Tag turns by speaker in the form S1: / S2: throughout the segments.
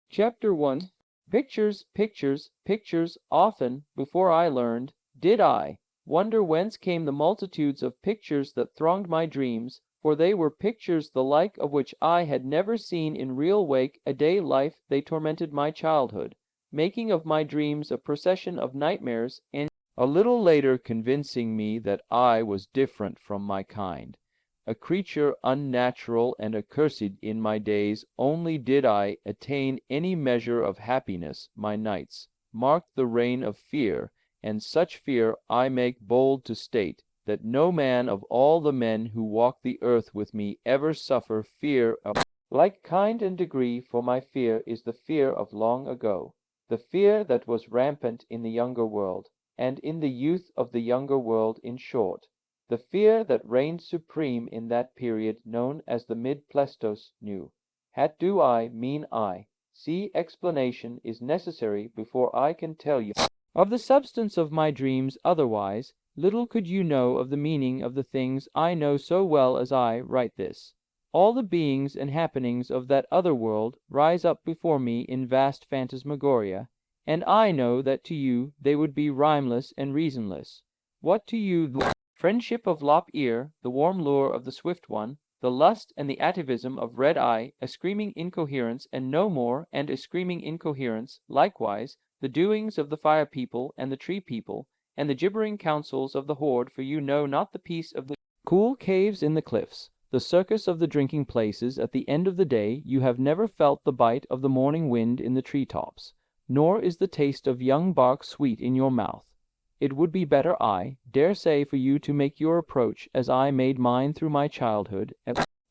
S1: Chapter 1. Pictures, pictures, pictures. Often, before I learned, did I wonder whence came the multitudes of pictures that thronged my dreams, for they were pictures the like of which I had never seen in real wake a day life. They tormented my childhood, making of my dreams a procession of nightmares, and a little later convincing me that I was different from my kind, a creature unnatural and accursed in my days. Only did I attain any measure of happiness, my nights marked the reign of fear, and such fear I make bold to state that no man of all the men who walk the earth with me ever suffer fear of like kind and degree, for my fear is the fear of long ago, the fear that was rampant in the younger world, and in the youth of the younger world, in short, the fear that reigned supreme in that period known as the mid-Pleistos new. Hat do I mean I. See, explanation is necessary before I can tell you of the substance of my dreams. Otherwise, little could you know of the meaning of the things I know so well as I write this. All the beings and happenings of that other world rise up before me in vast phantasmagoria, and I know that to you they would be rhymeless and reasonless. What to you the friendship of lop ear, the warm lure of the swift one, the lust and the atavism of red eye, a screaming incoherence and no more, and a screaming incoherence, likewise, the doings of the fire people and the tree people, and the gibbering counsels of the horde, for you know not the peace of the cool caves in the cliffs, the circus of the drinking places at the end of the day. You have never felt the bite of the morning wind in the tree tops, nor is the taste of young bark sweet in your mouth. It would be better, I dare say, for you to make your approach as I made mine through my childhood.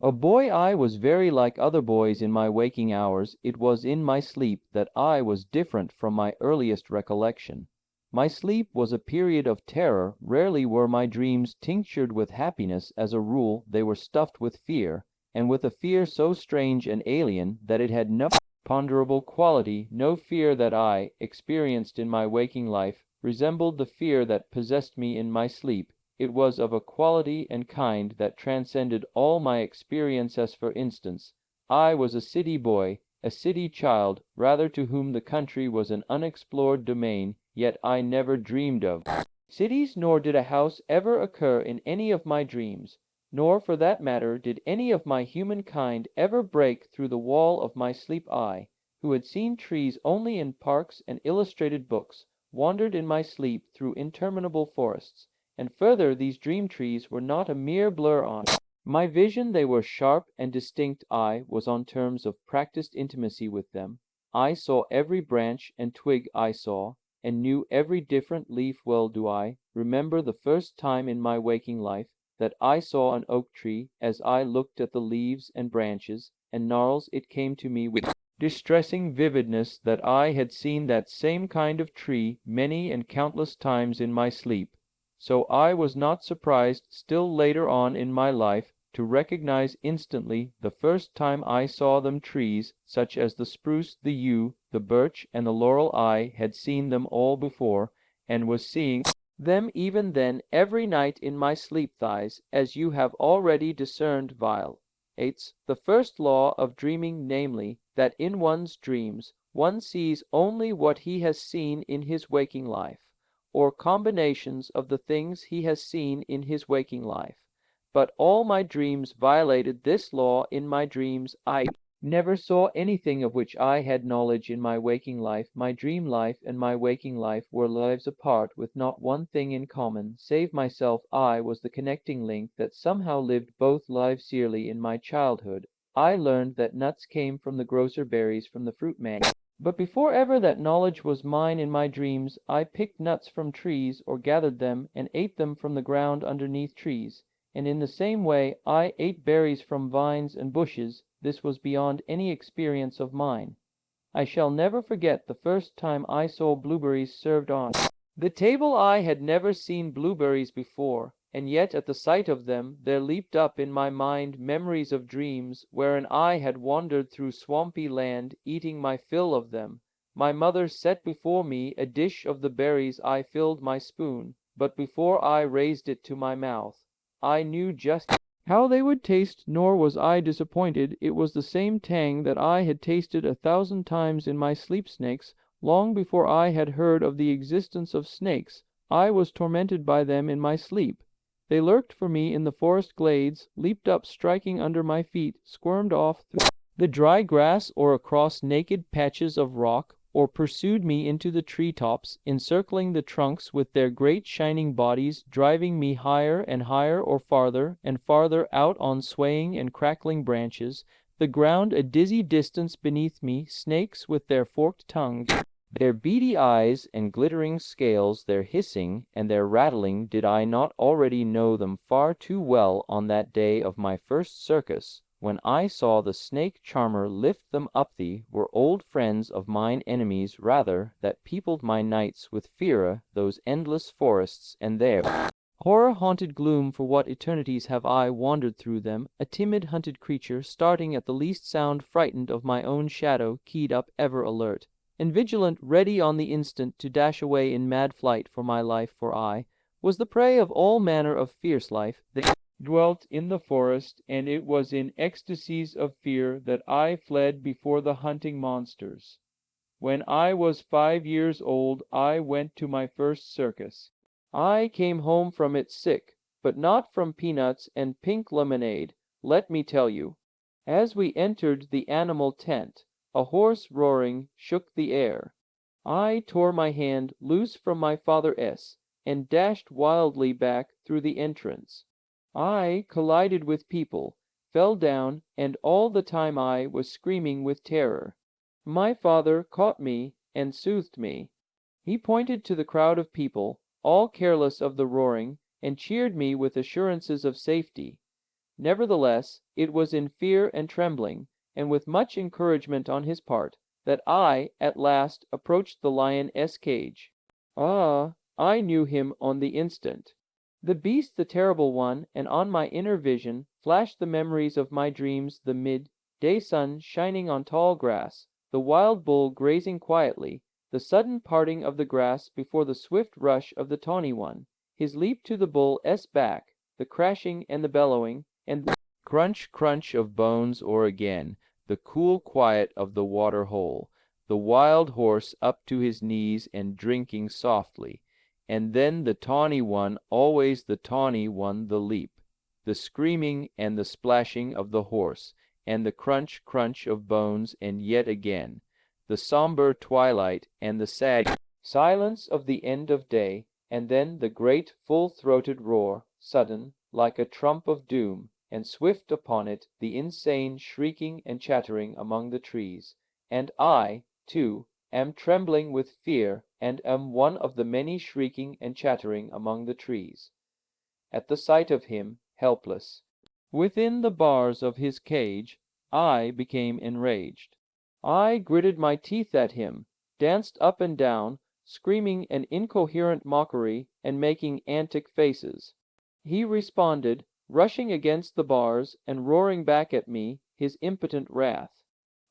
S1: A boy I was very like other boys in my waking hours. It was in my sleep that I was different from my earliest recollection. My sleep was a period of terror. Rarely were my dreams tinctured with happiness. As a rule, they were stuffed with fear, and with a fear so strange and alien that it had no ponderable quality. No fear that I experienced in my waking life resembled the fear that possessed me in my sleep. It was of a quality and kind that transcended all my experience. As for instance, I was a city boy, a city child, rather, to whom the country was an unexplored domain, yet I never dreamed of cities, nor did a house ever occur in any of my dreams, nor, for that matter, did any of my human kind ever break through the wall of my sleep. I, who had seen trees only in parks and illustrated books, wandered in my sleep through interminable forests, and further, these dream trees were not a mere blur on my vision, they were sharp and distinct. I was on terms of practiced intimacy with them. I saw every branch and twig I saw, and knew every different leaf. Well do I remember the first time in my waking life that I saw an oak tree. As I looked at the leaves and branches and gnarls, it came to me with distressing vividness that I had seen that same kind of tree many and countless times in my sleep. So I was not surprised, still later on in my life, to recognize instantly, the first time I saw them, trees such as the spruce, the yew, the birch, and the laurel. I had seen them all before, and was seeing them even then every night in my sleep. Thighs, as you have already discerned, vile. 8. The first law of dreaming, namely, that in one's dreams one sees only what he has seen in his waking life, or combinations of the things he has seen in his waking life. But all my dreams violated this law. In my dreams I never saw anything of which I had knowledge in my waking life. My dream life and my waking life were lives apart, with not one thing in common, save myself. I was the connecting link that somehow lived both lives. Dearly in my childhood I learned that nuts came from the grocer, berries from the fruit man. But before ever that knowledge was mine, in my dreams I picked nuts from trees, or gathered them and ate them from the ground underneath trees, and in the same way I ate berries from vines and bushes. This was beyond any experience of mine. I shall never forget the first time I saw blueberries served on the table. I had never seen blueberries before, and yet at the sight of them there leaped up in my mind memories of dreams wherein I had wandered through swampy land, eating my fill of them. My mother set before me a dish of the berries. I filled my spoon, but before I raised it to my mouth I knew just How they would taste, nor was I disappointed. It was the same tang that I had tasted 1,000 times in my sleep snakes. Long before I had heard of the existence of snakes, I was tormented by them in my sleep. They lurked for me in the forest glades, leaped up striking under my feet, squirmed off through the dry grass or across naked patches of rock, or pursued me into the tree tops, encircling the trunks with their great shining bodies, driving me higher and higher or farther and farther out on swaying and crackling branches, the ground a dizzy distance beneath me, snakes with their forked tongues, their beady eyes and glittering scales, their hissing and their rattling. Did I not already know them far too well on that day of my first circus, when I saw the snake charmer lift them up? They were old friends of mine, enemies rather, that peopled my nights with fear, those endless forests, and their horror-haunted gloom. For what eternities have I wandered through them, a timid hunted creature, starting at the least sound, frightened of my own shadow, keyed up, ever alert and vigilant, ready on the instant to dash away in mad flight for my life. For I was the prey of all manner of fierce life that dwelt in the forest, and it was in ecstasies of fear that I fled before the hunting monsters. When I was 5 years old, I went to my first circus. I came home from it sick, but not from peanuts and pink lemonade, let me tell you. As we entered the animal tent, a hoarse roaring shook the air. I tore my hand loose from my father S. and dashed wildly back through the entrance. I collided with people, fell down, and all the time I was screaming with terror. My father caught me and soothed me. He pointed to the crowd of people, all careless of the roaring, and cheered me with assurances of safety. Nevertheless, it was in fear and trembling, and with much encouragement on his part, that I at last approached the lion's cage. Ah, I knew him on the instant. The beast, the terrible one, and on my inner vision flashed the memories of my dreams, the mid-day sun shining on tall grass, the wild bull grazing quietly, the sudden parting of the grass before the swift rush of the tawny one, his leap to the bull's back, the crashing and the bellowing, and the crunch, crunch of bones, or again, the cool quiet of the water hole, the wild horse up to his knees and drinking softly, and then the tawny one, always the tawny one, the leap, the screaming and the splashing of the horse, and the crunch, crunch of bones, and yet again, the somber twilight and the sad silence of the end of day, and then the great full-throated roar, sudden, like a trump of doom, and swift upon it the insane shrieking and chattering among the trees. And I, too, am trembling with fear, and am one of the many shrieking and chattering among the trees. At the sight of him, helpless, within the bars of his cage, I became enraged. I gritted my teeth at him, danced up and down, screaming an incoherent mockery and making antic faces. He responded, rushing against the bars and roaring back at me his impotent wrath.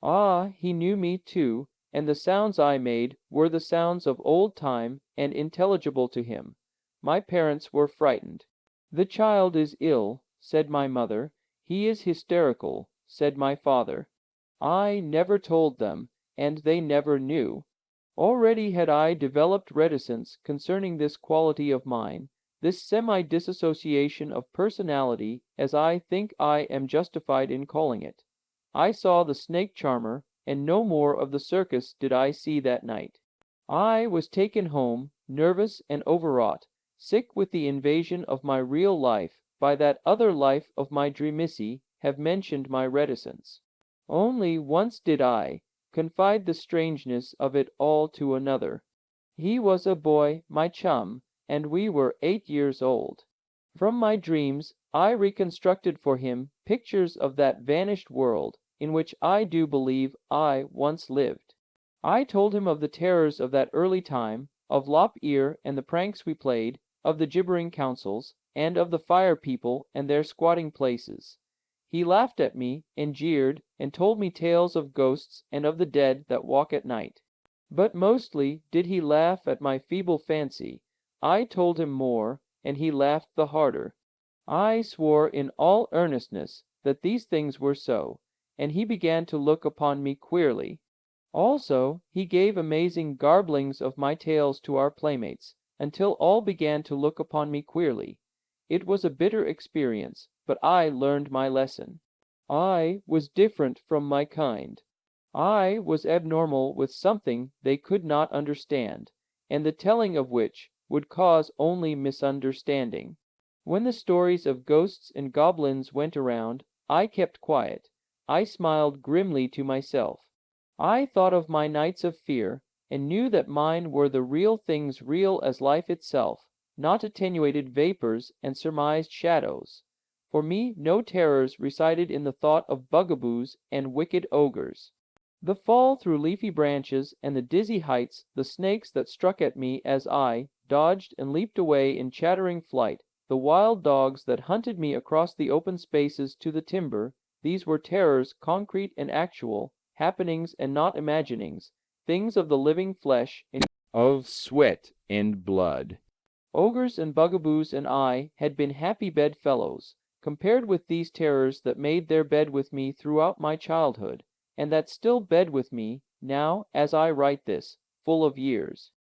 S1: Ah, he knew me too, and the sounds I made were the sounds of old time and intelligible to him. My parents were frightened. "The child is ill," said my mother. "He is hysterical," said my father. I never told them, and they never knew. Already had I developed reticence concerning this quality of mine, this semi-dissociation of personality, as I think I am justified in calling it. I saw the snake charmer, and no more of the circus did I see that night. I was taken home, nervous and overwrought, sick with the invasion of my real life by that other life of my dreamissy. Have mentioned my reticence. Only once did I confide the strangeness of it all to another. He was a boy, my chum, and we were 8 years old. From my dreams I reconstructed for him pictures of that vanished world, in which I do believe I once lived. I told him of the terrors of that early time, of Lop Ear and the pranks we played, of the gibbering councils, and of the fire people and their squatting places. He laughed at me, and jeered, and told me tales of ghosts and of the dead that walk at night. But mostly did he laugh at my feeble fancy. I told him more, and he laughed the harder. I swore in all earnestness that these things were so, and he began to look upon me queerly. Also, he gave amazing garblings of my tales to our playmates, until all began to look upon me queerly. It was a bitter experience, but I learned my lesson. I was different from my kind. I was abnormal with something they could not understand, and the telling of which would cause only misunderstanding. When the stories of ghosts and goblins went around, I kept quiet. I smiled grimly to myself. I thought of my nights of fear, and knew that mine were the real things, real as life itself, not attenuated vapors and surmised shadows. For me no terrors resided in the thought of bugaboos and wicked ogres. The fall through leafy branches and the dizzy heights, the snakes that struck at me as I dodged and leaped away in chattering flight, the wild dogs that hunted me across the open spaces to the timber, these were terrors concrete and actual, happenings and not imaginings, things of the living flesh and of sweat and blood. Ogres and bugaboos and I had been happy bedfellows, compared with these terrors that made their bed with me throughout my childhood, and that still bed with me, now, as I write this, full of years.